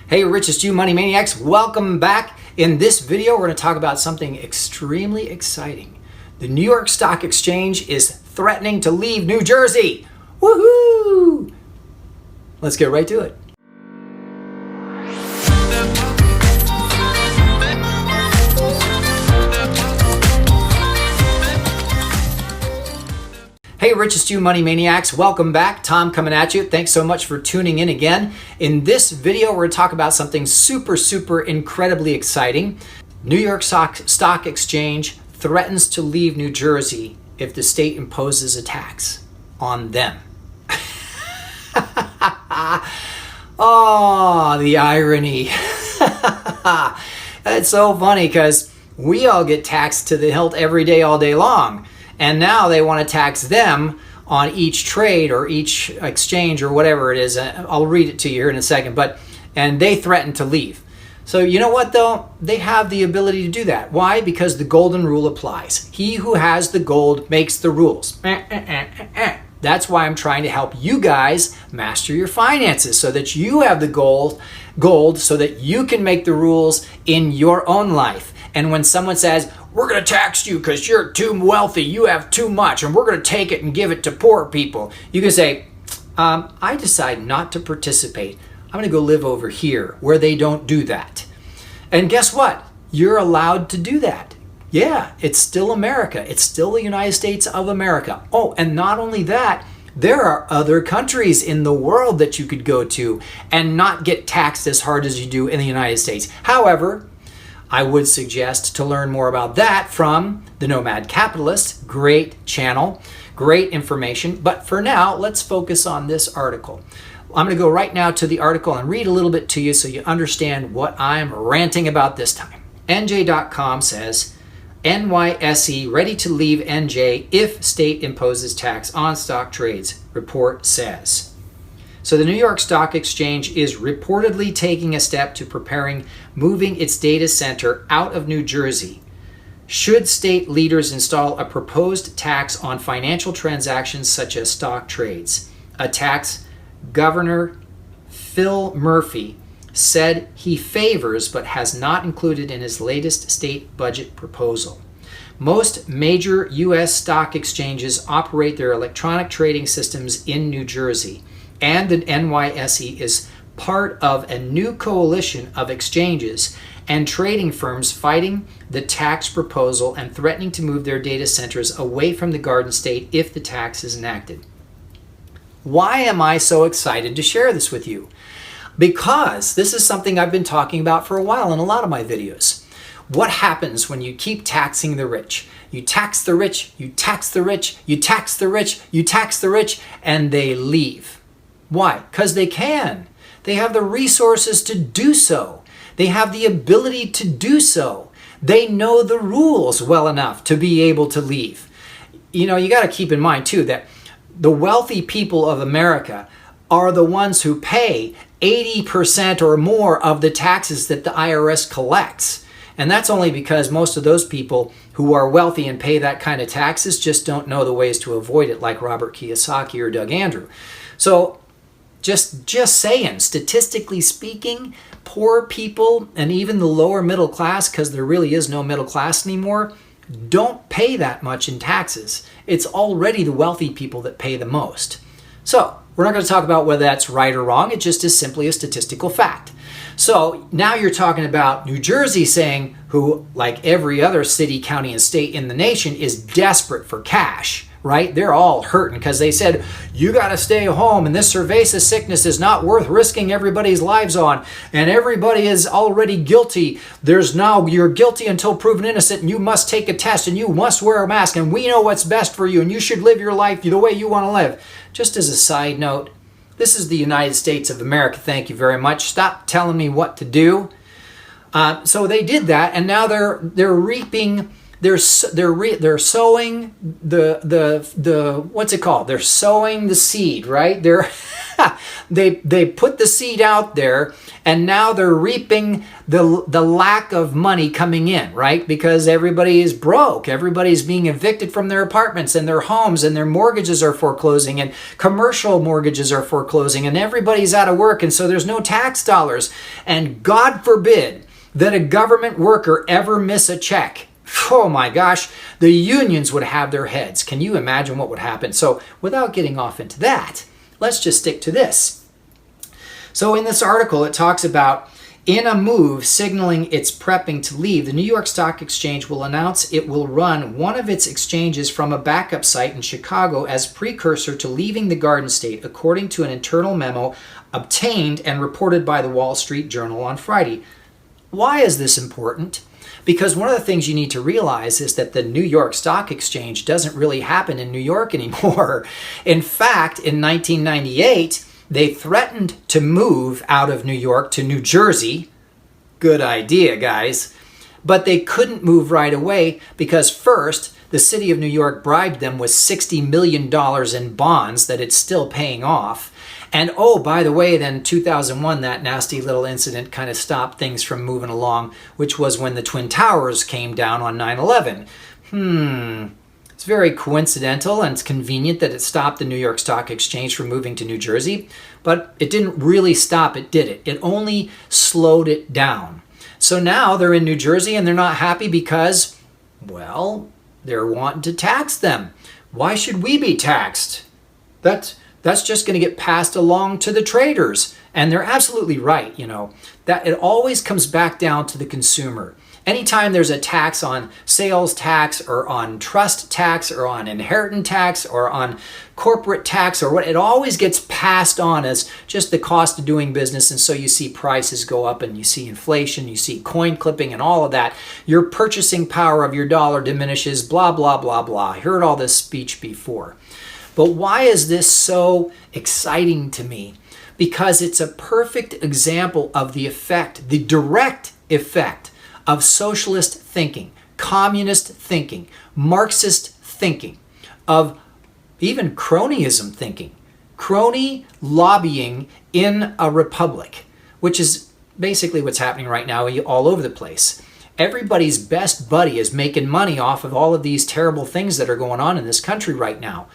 Hey, Richest, you money maniacs, welcome back. In this video, we're going to talk about something extremely exciting. The New York Stock Exchange is threatening to leave New Jersey. Woohoo! Let's get right to it. Hey, Richest, you money maniacs, welcome back. Tom coming at you. Thanks so much for tuning in again. In this video, we're going to talk about something super incredibly exciting. New York Stock Exchange threatens to leave New Jersey if the state imposes a tax on them. Oh, the irony. It's so funny because we all get taxed to the hilt every day, all day long. And now they want to tax them on each trade or each exchange or whatever it is. I'll read it to you here in a second. And they threaten to leave. So you know what though? They have the ability to do that. Why? Because the golden rule applies. He who has the gold makes the rules. That's why I'm trying to help you guys master your finances so that you have the gold so that you can make the rules in your own life. And when someone says, we're going to tax you because you're too wealthy, you have too much, and we're going to take it and give it to poor people, you can say, I decide not to participate. I'm going to go live over here where they don't do that. And guess what? You're allowed to do that. Yeah, it's still America. It's still the United States of America. Oh, and not only that, there are other countries in the world that you could go to and not get taxed as hard as you do in the United States. However, I would suggest to learn more about that from the Nomad Capitalist. Great channel, great information. But for now, let's focus on this article. I'm going to go right now to the article and read a little bit to you so you understand what I'm ranting about this time. NJ.com says, NYSE ready to leave NJ if state imposes tax on stock trades, report says. So the New York Stock Exchange is reportedly taking a step to preparing moving its data center out of New Jersey. Should state leaders install a proposed tax on financial transactions such as stock trades, a tax Governor Phil Murphy said he favors but has not included in his latest state budget proposal. Most major U.S. stock exchanges operate their electronic trading systems in New Jersey. And the NYSE is part of a new coalition of exchanges and trading firms fighting the tax proposal and threatening to move their data centers away from the Garden State if the tax is enacted. Why am I so excited to share this with you? Because this is something I've been talking about for a while in a lot of my videos. What happens when you keep taxing the rich? You tax the rich, you tax the rich, you tax the rich, you tax the rich, and they leave. Why? Because they can. They have the resources to do so. They have the ability to do so. They know the rules well enough to be able to leave. You know, you got to keep in mind too that the wealthy people of America are the ones who pay 80% or more of the taxes that the IRS collects. And that's only because most of those people who are wealthy and pay that kind of taxes just don't know the ways to avoid it, like Robert Kiyosaki or Doug Andrew. So just saying, statistically speaking, poor people and even the lower middle class, because there really is no middle class anymore, don't pay that much in taxes. It's already the wealthy people that pay the most. So we're not going to talk about whether that's right or wrong. It just is simply a statistical fact. So now you're talking about New Jersey saying, who, like every other city, county, and state in the nation, is desperate for cash, right? They're all hurting because they said, you got to stay home and this cerveza sickness is not worth risking everybody's lives on. And everybody is already guilty. You're guilty until proven innocent, and you must take a test and you must wear a mask, and we know what's best for you and you should live your life the way you want to live. Just as a side note, this is the United States of America. Thank you very much. Stop telling me what to do. So they did that, and now they're reaping. They're sowing the what's it called? They're sowing the seed, right? They put the seed out there, and now they're reaping the lack of money coming in, right? Because everybody is broke. Everybody's being evicted from their apartments and their homes, and their mortgages are foreclosing, and commercial mortgages are foreclosing, and everybody's out of work, and so there's no tax dollars. And God forbid that a government worker ever miss a check. Oh my gosh, the unions would have their heads. Can you imagine what would happen? So without getting off into that, let's just stick to this. So in this article, it talks about, in a move signaling it's prepping to leave, the New York Stock Exchange will announce it will run one of its exchanges from a backup site in Chicago as precursor to leaving the Garden State, according to an internal memo obtained and reported by the Wall Street Journal on Friday. Why is this important? Because one of the things you need to realize is that the New York Stock Exchange doesn't really happen in New York anymore. In fact, in 1998, they threatened to move out of New York to New Jersey. Good idea, guys. But they couldn't move right away because first, the city of New York bribed them with $60 million in bonds that it's still paying off. And oh, by the way, then 2001, that nasty little incident kind of stopped things from moving along, which was when the Twin Towers came down on 9/11. It's very coincidental, and it's convenient that it stopped the New York Stock Exchange from moving to New Jersey, but it didn't really stop it, did it? It only slowed it down. So now they're in New Jersey and they're not happy because, well, they're wanting to tax them. Why should we be taxed? That's just going to get passed along to the traders. And they're absolutely right, that it always comes back down to the consumer. Anytime there's a tax on sales tax or on trust tax or on inheritance tax or on corporate tax or what, it always gets passed on as just the cost of doing business. And so you see prices go up and you see inflation, you see coin clipping and all of that. Your purchasing power of your dollar diminishes, blah, blah, blah, blah. I heard all this speech before. But why is this so exciting to me? Because it's a perfect example of the effect, the direct effect of socialist thinking, communist thinking, Marxist thinking, of even cronyism thinking, crony lobbying in a republic, which is basically what's happening right now all over the place. Everybody's best buddy is making money off of all of these terrible things that are going on in this country right now.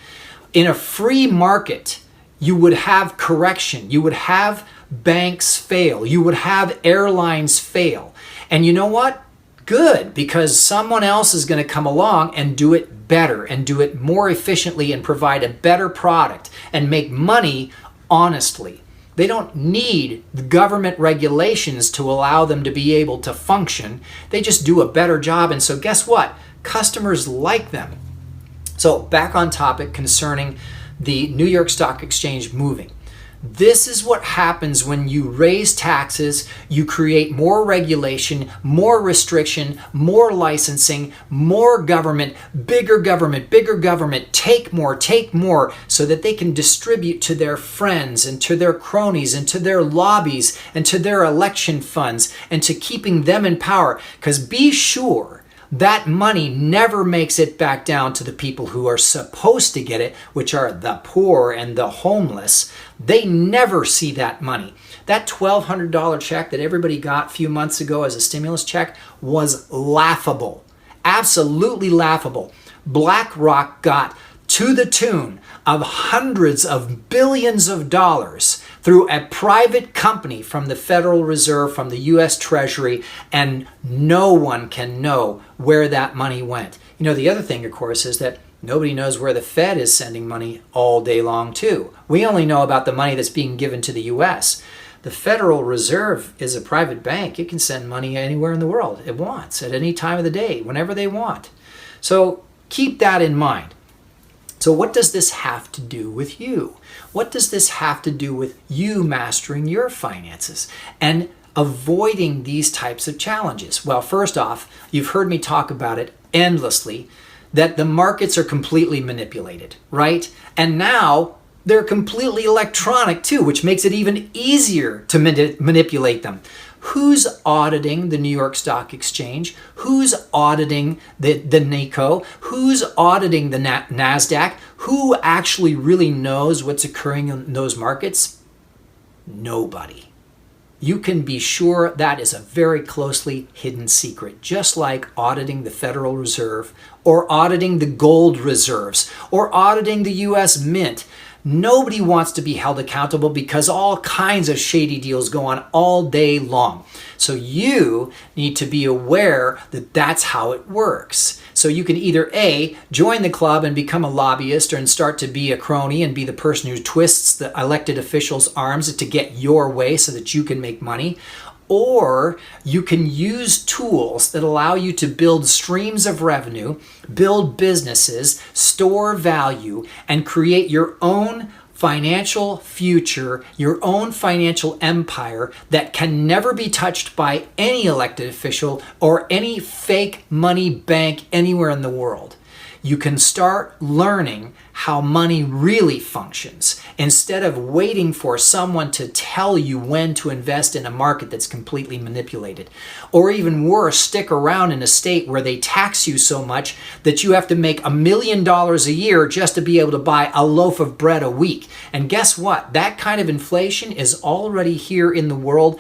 In a free market, you would have correction. You would have banks fail. You would have airlines fail. And you know what? Good, because someone else is going to come along and do it better and do it more efficiently and provide a better product and make money honestly. They don't need the government regulations to allow them to be able to function. They just do a better job. And so guess what? Customers like them. So back on topic concerning the New York Stock Exchange moving. This is what happens when you raise taxes, you create more regulation, more restriction, more licensing, more government, bigger government, take more, so that they can distribute to their friends and to their cronies and to their lobbies and to their election funds and to keeping them in power. Because be sure, that money never makes it back down to the people who are supposed to get it, which are the poor and the homeless. They never see that money. That $1,200 check that everybody got a few months ago as a stimulus check was laughable. Absolutely laughable. BlackRock got to the tune of hundreds of billions of dollars through a private company from the Federal Reserve, from the U.S. Treasury, and no one can know where that money went. The other thing, of course, is that nobody knows where the Fed is sending money all day long, too. We only know about the money that's being given to the U.S. The Federal Reserve is a private bank. It can send money anywhere in the world it wants, at any time of the day, whenever they want. So keep that in mind. So what does this have to do with you? What does this have to do with you mastering your finances and avoiding these types of challenges? Well, first off, you've heard me talk about it endlessly, that the markets are completely manipulated, right? And now They're completely electronic too, which makes it even easier to manipulate them. Who's auditing the New York Stock Exchange? Who's auditing the NICO? Who's auditing the NASDAQ? Who actually really knows what's occurring in those markets? Nobody. You can be sure that is a very closely hidden secret, just like auditing the Federal Reserve or auditing the gold reserves or auditing the U.S. Mint. Nobody wants to be held accountable because all kinds of shady deals go on all day long. So you need to be aware that that's how it works. So you can either A, join the club and become a lobbyist and start to be a crony and be the person who twists the elected officials' arms to get your way so that you can make money. Or you can use tools that allow you to build streams of revenue, build businesses, store value, and create your own financial future, your own financial empire that can never be touched by any elected official or any fake money bank anywhere in the world. You can start learning how money really functions instead of waiting for someone to tell you when to invest in a market that's completely manipulated. Or even worse, stick around in a state where they tax you so much that you have to make $1 million a year just to be able to buy a loaf of bread a week. And guess what? That kind of inflation is already here in the world,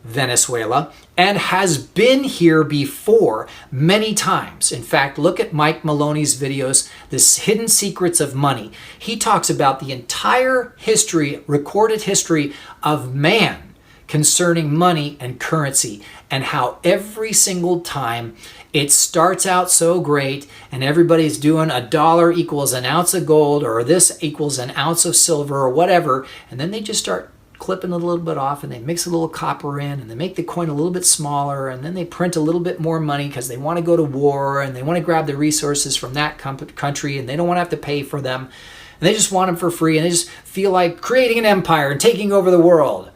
Venezuela, and has been here before many times. In fact, look at Mike Maloney's videos, This Hidden Secrets of Money. He talks about the entire history, recorded history of man concerning money and currency, and how every single time it starts out so great and everybody's doing $1 equals an ounce of gold or this equals an ounce of silver or whatever, and then they just start clipping a little bit off and they mix a little copper in and they make the coin a little bit smaller and then they print a little bit more money because they want to go to war and they want to grab the resources from that country and they don't want to have to pay for them and they just want them for free and they just feel like creating an empire and taking over the world.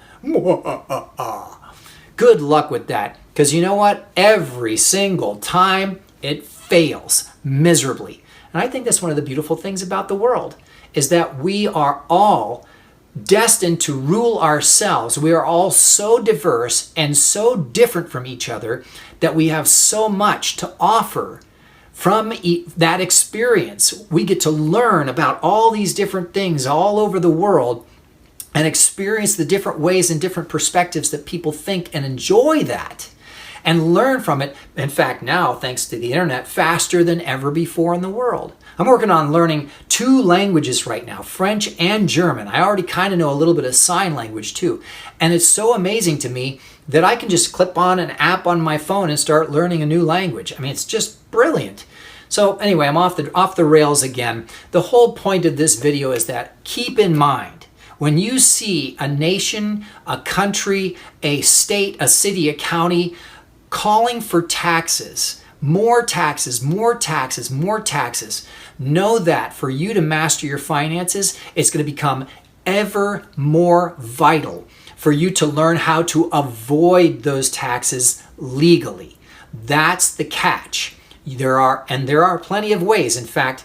Good luck with that, because you know what? Every single time it fails miserably. And I think that's one of the beautiful things about the world is that we are all destined to rule ourselves. We are all so diverse and so different from each other that we have so much to offer from that experience. We get to learn about all these different things all over the world and experience the different ways and different perspectives that people think and enjoy that and learn from it. In fact, now, thanks to the internet, faster than ever before in the world. I'm working on learning 2 languages right now, French and German. I already kind of know a little bit of sign language too. And it's so amazing to me that I can just clip on an app on my phone and start learning a new language. I mean, it's just brilliant. So anyway, I'm off the rails again. The whole point of this video is that keep in mind, when you see a nation, a country, a state, a city, a county calling for taxes, more taxes, more taxes, more taxes, know that for you to master your finances, it's going to become ever more vital for you to learn how to avoid those taxes legally. That's the catch. There are plenty of ways. In fact,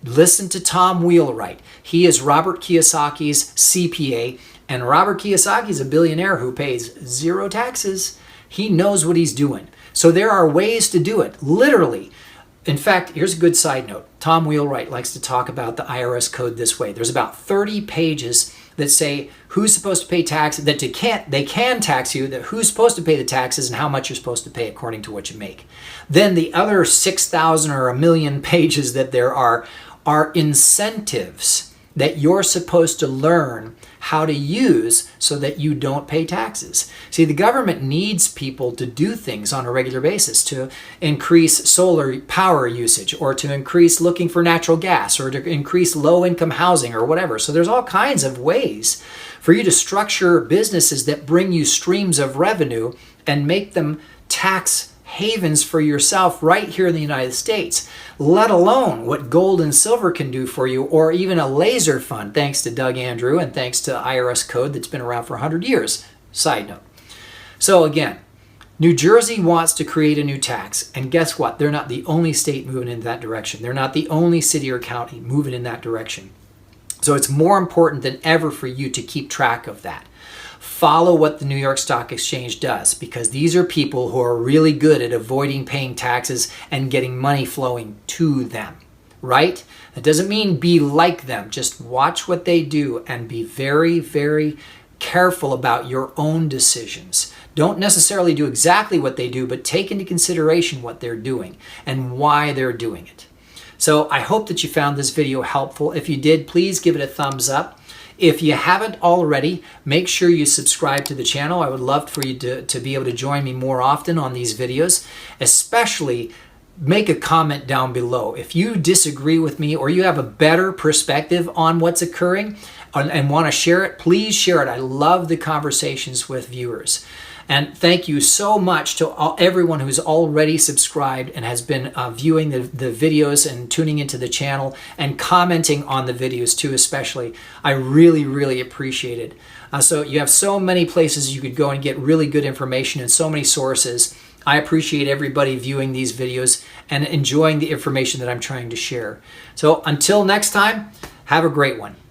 listen to Tom Wheelwright. He is Robert Kiyosaki's CPA, and Robert Kiyosaki is a billionaire who pays 0 taxes. He knows what he's doing. So there are ways to do it, literally. In fact, here's a good side note. Tom Wheelwright likes to talk about the IRS code this way. There's about 30 pages that say who's supposed to pay taxes, that they can tax you, that who's supposed to pay the taxes and how much you're supposed to pay according to what you make. Then the other 6,000 or 1 million pages that there are incentives that you're supposed to learn how to use so that you don't pay taxes. See, the government needs people to do things on a regular basis, to increase solar power usage or to increase looking for natural gas or to increase low-income housing or whatever. So there's all kinds of ways for you to structure businesses that bring you streams of revenue and make them tax havens for yourself right here in the United States, let alone what gold and silver can do for you, or even a laser fund, thanks to Doug Andrew and thanks to IRS code that's been around for 100 years. Side note. So again, New Jersey wants to create a new tax, and guess what? They're not the only state moving in that direction. They're not the only city or county moving in that direction. So it's more important than ever for you to keep track of that. Follow what the New York Stock Exchange does, because these are people who are really good at avoiding paying taxes and getting money flowing to them, right? That doesn't mean be like them. Just watch what they do and be very, very careful about your own decisions. Don't necessarily do exactly what they do, but take into consideration what they're doing and why they're doing it. So I hope that you found this video helpful. If you did, please give it a thumbs up. If you haven't already, make sure you subscribe to the channel. I would love for you to be able to join me more often on these videos. Especially, make a comment down below. If you disagree with me or you have a better perspective on what's occurring and want to share it, please share it. I love the conversations with viewers. And thank you so much to everyone who's already subscribed and has been viewing the videos and tuning into the channel and commenting on the videos too, especially. I really, really appreciate it. So you have so many places you could go and get really good information and so many sources. I appreciate everybody viewing these videos and enjoying the information that I'm trying to share. So until next time, have a great one.